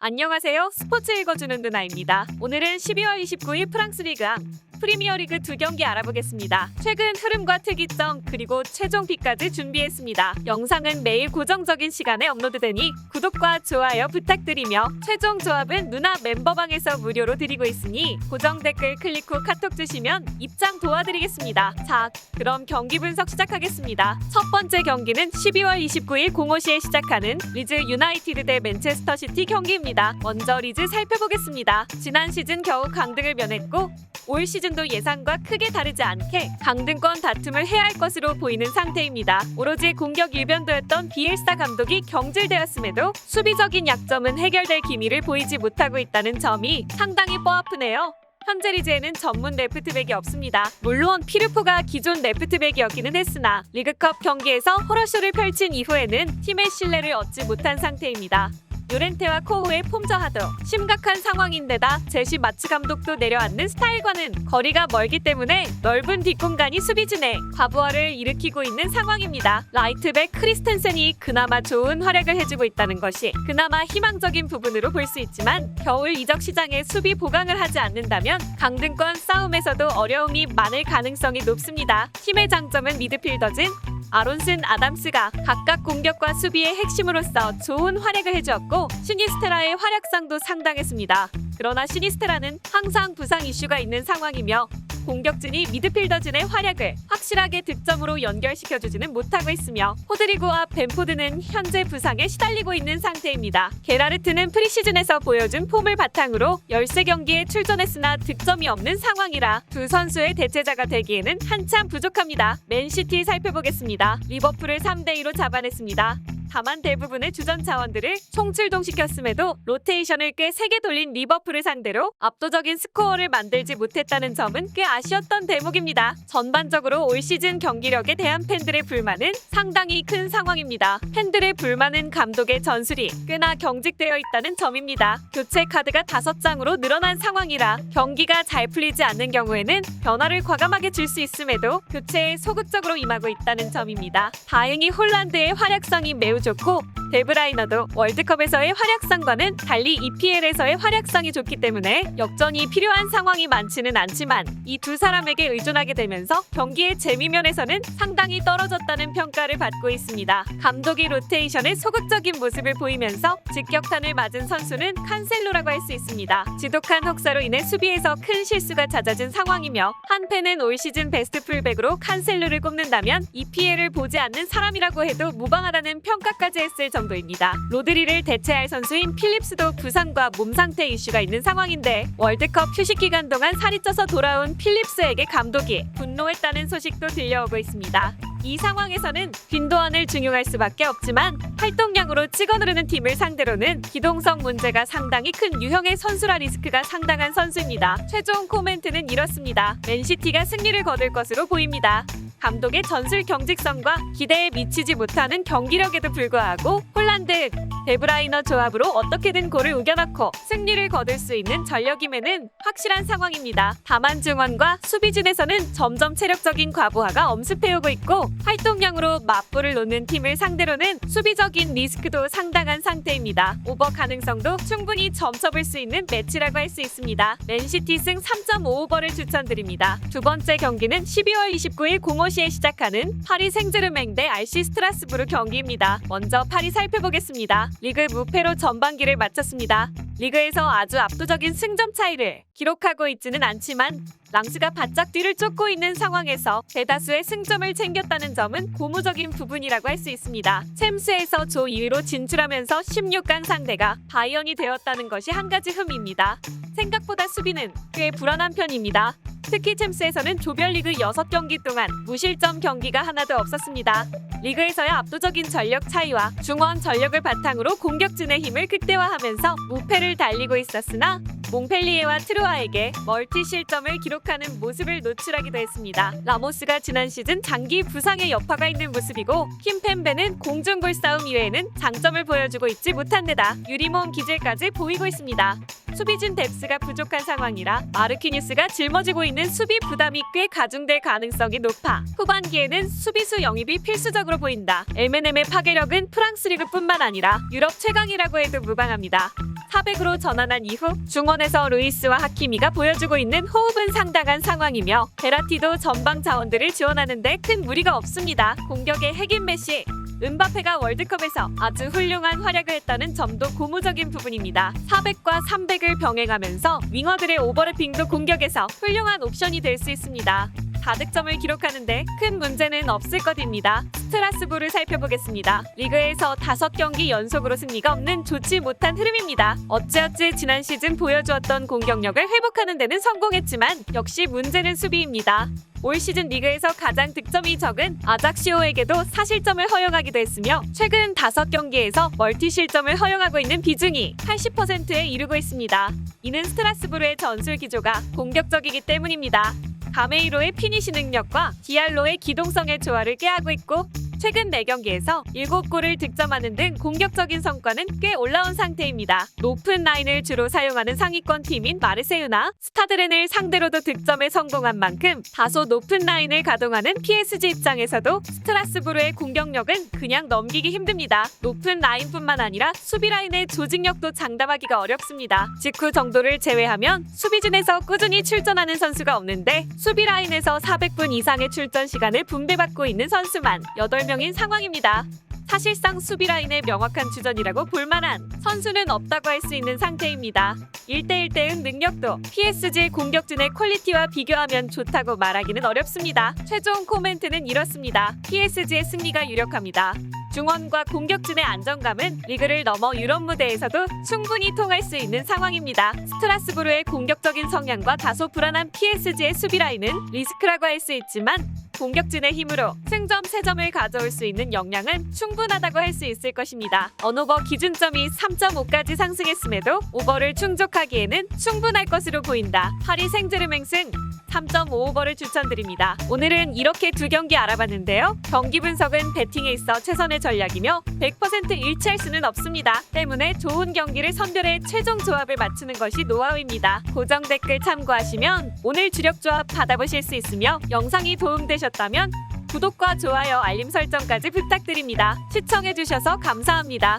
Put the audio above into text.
안녕하세요. 스포츠 읽어주는 누나입니다. 오늘은 12월 29일 프랑스 리그앙 프리미어리그 2경기 알아보겠습니다. 최근 흐름과 특이점 그리고 최종 픽까지 준비했습니다. 영상은 매일 고정적인 시간에 업로드되니 구독과 좋아요 부탁드리며 최종 조합은 누나 멤버방에서 무료로 드리고 있으니 고정 댓글 클릭 후 카톡 주시면 입장 도와드리겠습니다. 자, 그럼 경기 분석 시작하겠습니다. 첫 번째 경기는 12월 29일 05시에 시작하는 리즈 유나이티드 대 맨체스터 시티 경기입니다. 먼저 리즈 살펴보겠습니다. 지난 시즌 겨우 강등을 면했고 올 시즌도 예상과 크게 다르지 않게 강등권 다툼을 해야 할 것으로 보이는 상태입니다. 오로지 공격 일변도였던 비엘사 감독이 경질되었음에도 수비적인 약점은 해결될 기미를 보이지 못하고 있다는 점이 상당히 뼈아프네요. 현재 리즈에는 전문 레프트백이 없습니다. 물론 피르포가 기존 레프트백이었기는 했으나 리그컵 경기에서 호러쇼를 펼친 이후에는 팀의 신뢰를 얻지 못한 상태입니다. 요렌테와 코우의 폼 저하도 심각한 상황인데다 제시 마츠 감독도 내려앉는 스타일과는 거리가 멀기 때문에 넓은 뒷공간이 수비진에 과부하를 일으키고 있는 상황입니다. 라이트백 크리스텐센이 그나마 좋은 활약을 해주고 있다는 것이 그나마 희망적인 부분으로 볼 수 있지만 겨울 이적 시장에 수비 보강을 하지 않는다면 강등권 싸움에서도 어려움이 많을 가능성이 높습니다. 팀의 장점은 미드필더진 아론슨, 아담스가 각각 공격과 수비의 핵심으로서 좋은 활약을 해주었고 시니스테라의 활약상도 상당했습니다. 그러나 시니스테라는 항상 부상 이슈가 있는 상황이며 공격진이 미드필더진의 활약을 확실하게 득점으로 연결시켜주지는 못하고 있으며 호드리고와 벤포드는 현재 부상에 시달리고 있는 상태입니다. 게라르트는 프리시즌에서 보여준 폼을 바탕으로 13경기에 출전했으나 득점이 없는 상황이라 두 선수의 대체자가 되기에는 한참 부족합니다. 맨시티 살펴보겠습니다. 리버풀을 3대2로 잡아냈습니다. 다만 대부분의 주전 자원들을 총출동시켰음에도 로테이션을 꽤 세게 돌린 리버풀을 상대로 압도적인 스코어를 만들지 못했다는 점은 꽤 아쉬웠던 대목입니다. 전반적으로 올 시즌 경기력에 대한 팬들의 불만은 상당히 큰 상황입니다. 팬들의 불만은 감독의 전술이 꽤나 경직되어 있다는 점입니다. 교체 카드가 5장으로 늘어난 상황이라 경기가 잘 풀리지 않는 경우에는 변화를 과감하게 줄 수 있음에도 교체에 소극적으로 임하고 있다는 점입니다. 다행히 홀란드의 활약성이 매우 좋고 데브라이너도 월드컵에서의 활약상과는 달리 EPL에서의 활약상이 좋기 때문에 역전이 필요한 상황이 많지는 않지만 이 두 사람에게 의존하게 되면서 경기의 재미면에서는 상당히 떨어졌다는 평가를 받고 있습니다. 감독이 로테이션에 소극적인 모습을 보이면서 직격탄을 맞은 선수는 칸셀로라고 할 수 있습니다. 지독한 혹사로 인해 수비에서 큰 실수가 잦아진 상황이며 한 팬은 올 시즌 베스트 풀백으로 칸셀로를 꼽는다면 EPL을 보지 않는 사람이라고 해도 무방하다는 평가까지 했을 정도입니다. 로드리를 대체할 선수인 필립스도 부상과 몸 상태 이슈가 있는 상황인데 월드컵 휴식 기간 동안 살이 쪄서 돌아온 필립스에게 감독이 분노했다는 소식도 들려오고 있습니다. 이 상황에서는 균도안을 중용할 수밖에 없지만 활동량으로 찍어 누르는 팀을 상대로는 기동성 문제가 상당히 큰 유형의 선수라 리스크가 상당한 선수입니다. 최종 코멘트는 이렇습니다. 맨시티가 승리를 거둘 것으로 보입니다. 감독의 전술 경직성과 기대에 미치지 못하는 경기력에도 불구하고 홀란드, 데브라이너 조합으로 어떻게든 골을 우겨넣고 승리를 거둘 수 있는 전력임에는 확실한 상황입니다. 다만 중원과 수비진에서는 점점 체력적인 과부하가 엄습해오고 있고 활동량으로 맞불을 놓는 팀을 상대로는 수비적인 리스크도 상당한 상태입니다. 오버 가능성도 충분히 점쳐볼 수 있는 매치라고 할 수 있습니다. 맨시티 승 3.5오버를 추천드립니다. 두 번째 경기는 12월 29일 05시에 시작하는 파리 생제르맹 대 RC 스트라스부르 경기입니다. 먼저 파리 살펴보겠습니다. 리그 무패로 전반기를 마쳤습니다. 리그에서 아주 압도적인 승점 차이를 기록하고 있지는 않지만 랑스가 바짝 뒤를 쫓고 있는 상황에서 대다수의 승점을 챙겼다는 점은 고무적인 부분이라고 할 수 있습니다. 챔스에서 조 2위로 진출하면서 16강 상대가 바이언이 되었다는 것이 한 가지 흠입니다. 생각보다 수비는 꽤 불안한 편입니다. 특히 챔스에서는 조별리그 6경기 동안 무실점 경기가 하나도 없었습니다. 리그에서의 압도적인 전력 차이와 중원 전력을 바탕으로 공격진의 힘을 극대화하면서 무패를 달리고 있었으나 몽펠리에와 트루아에게 멀티 실점을 기록하는 모습을 노출하기도 했습니다. 라모스가 지난 시즌 장기 부상의 여파가 있는 모습이고 킴펜베는 공중볼 싸움 이외에는 장점을 보여주고 있지 못한 데다 유리몸 기질까지 보이고 있습니다. 수비진 뎁스가 부족한 상황이라 마르키뉴스가 짊어지고 있는 수비 부담이 꽤 가중될 가능성이 높아 후반기에는 수비수 영입이 필수적으로 보인다. MNM의 파괴력은 프랑스 리그뿐만 아니라 유럽 최강이라고 해도 무방합니다. 400으로 전환한 이후 중원에서 루이스와 하키미가 보여주고 있는 호흡은 상당한 상황이며 베라티도 전방 자원들을 지원하는 데 큰 무리가 없습니다. 공격의 핵인 메시, 은바페가 월드컵에서 아주 훌륭한 활약을 했다는 점도 고무적인 부분입니다. 400과 300을 병행하면서 윙어들의 오버래핑도 공격에서 훌륭한 옵션이 될 수 있습니다. 다득점을 기록하는데 큰 문제는 없을 것입니다. 스트라스부를 살펴보겠습니다. 리그에서 5경기 연속으로 승리가 없는 좋지 못한 흐름입니다. 어찌어찌 지난 시즌 보여주었던 공격력을 회복하는 데는 성공했지만 역시 문제는 수비입니다. 올 시즌 리그에서 가장 득점이 적은 아작시오에게도 4실점을 허용하기도 했으며 최근 5경기에서 멀티 실점을 허용하고 있는 비중이 80%에 이르고 있습니다. 이는 스트라스부르의 전술 기조가 공격적이기 때문입니다. 가메이로의 피니시 능력과 디알로의 기동성의 조화를 꾀하고 있고 최근 4경기에서 7골을 득점하는 등 공격적인 성과는 꽤 올라온 상태입니다. 높은 라인을 주로 사용하는 상위권 팀인 마르세유나 스타드렌을 상대로도 득점에 성공한 만큼 다소 높은 라인을 가동하는 PSG 입장에서도 스트라스부르의 공격력은 그냥 넘기기 힘듭니다. 높은 라인뿐만 아니라 수비 라인의 조직력도 장담하기가 어렵습니다. 직후 정도를 제외하면 수비진에서 꾸준히 출전하는 선수가 없는데 수비 라인에서 400분 이상의 출전 시간을 분배받고 있는 선수만 8명인 상황입니다. 사실상 수비 라인의 명확한 주전이라고 볼만한 선수는 없다고 할 수 있는 상태입니다. 1대1 대응 능력도 PSG의 공격진의 퀄리티와 비교하면 좋다고 말하기는 어렵습니다. 최종 코멘트는 이렇습니다. PSG의 승리가 유력합니다. 중원과 공격진의 안정감은 리그를 넘어 유럽 무대에서도 충분히 통할 수 있는 상황입니다. 스트라스부르의 공격적인 성향과 다소 불안한 PSG의 수비 라인은 리스크라고 할 수 있지만 공격진의 힘으로 승점 3점을 가져올 수 있는 역량은 충분하다고 할 수 있을 것입니다. 언오버 기준점이 3.5까지 상승했음에도 오버를 충족하기에는 충분할 것으로 보인다. 파리 생제르맹승 3.5오버를 추천드립니다. 오늘은 이렇게 2경기 알아봤는데요. 경기 분석은 배팅에 있어 최선의 전략이며 100% 일치할 수는 없습니다. 때문에 좋은 경기를 선별해 최종 조합을 맞추는 것이 노하우입니다. 고정 댓글 참고하시면 오늘 주력 조합 받아보실 수 있으며 영상이 도움되셨다면 구독과 좋아요, 알림 설정까지 부탁드립니다. 시청해주셔서 감사합니다.